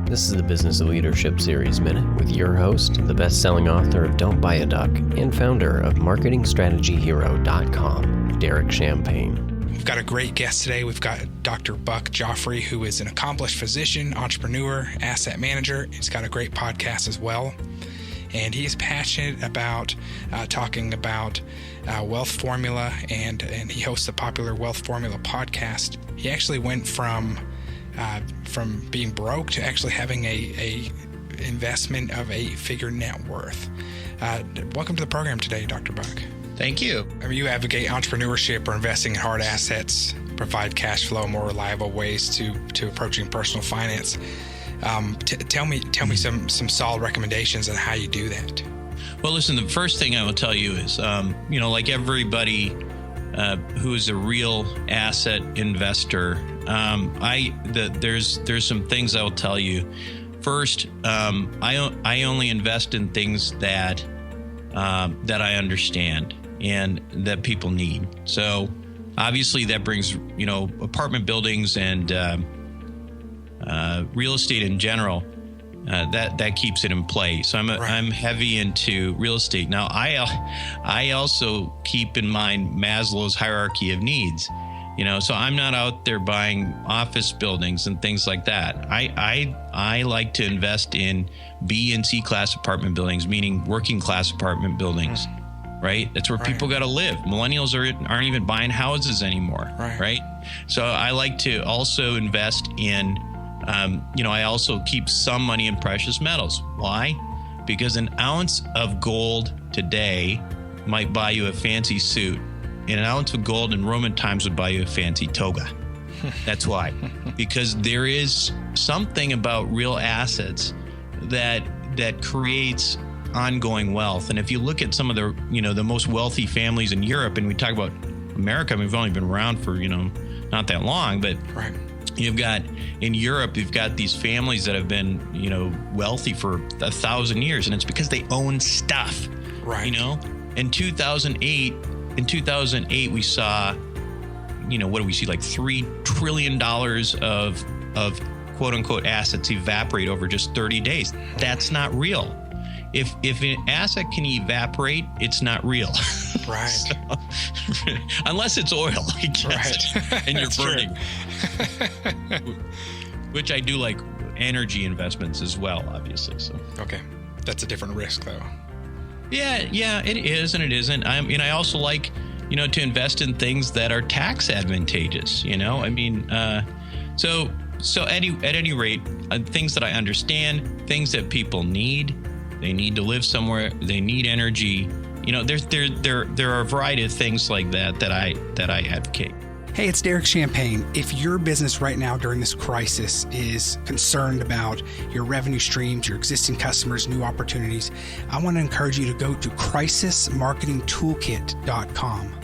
This is the Business of Leadership Series Minute with your host, the best-selling author of Don't Buy a Duck and founder of MarketingStrategyHero.com, Derek Champagne. We've got a great guest today. We've got Dr. Buck Joffrey, who is an accomplished physician, entrepreneur, asset manager. He's got a great podcast as well. And he is passionate about talking about wealth formula, and he hosts a popular wealth formula podcast. He actually went from being broke to actually having a investment of 8-figure net worth. Welcome to the program today, Dr. Buck. Thank you. I mean, you advocate entrepreneurship or investing in hard assets, provide cash flow, more reliable ways to approaching personal finance. Tell me some solid recommendations on how you do that. Well, listen, the first thing I will tell you is, like everybody who is a real asset investor, there's some things I will tell you. First, I only invest in things that I understand and that people need. So obviously that brings, apartment buildings and real estate in general. That keeps it in play. So I'm heavy into real estate. Now, I also keep in mind Maslow's hierarchy of needs. So I'm not out there buying office buildings and things like that. I like to invest in B and C class apartment buildings, meaning working class apartment buildings, right? That's where people got to live. Millennials aren't even buying houses anymore, right? So I like to also invest in, I also keep some money in precious metals. Why? Because an ounce of gold today might buy you a fancy suit. And an ounce of gold in Roman times would buy you a fancy toga. That's why. Because there is something about real assets that creates ongoing wealth. And if you look at some of the, the most wealthy families in Europe, and we talk about America, we've only been around for, not that long, but you've got, in Europe, you've got these families that have been, wealthy for 1,000 years. And it's because they own stuff, In 2008, we saw, what do we see? Like $3 trillion of quote unquote assets evaporate over just 30 days. That's not real. If an asset can evaporate, it's not real. Right. So, unless it's oil, I guess, and you're burning. Which I do like energy investments as well, obviously. So. Okay. That's a different risk though. Yeah, it is and it isn't. I also like, to invest in things that are tax advantageous, So at any rate, things that I understand, things that people need, they need to live somewhere, they need energy. There are a variety of things like that I advocate. Hey, it's Derek Champagne. If your business right now during this crisis is concerned about your revenue streams, your existing customers, new opportunities, I want to encourage you to go to crisismarketingtoolkit.com.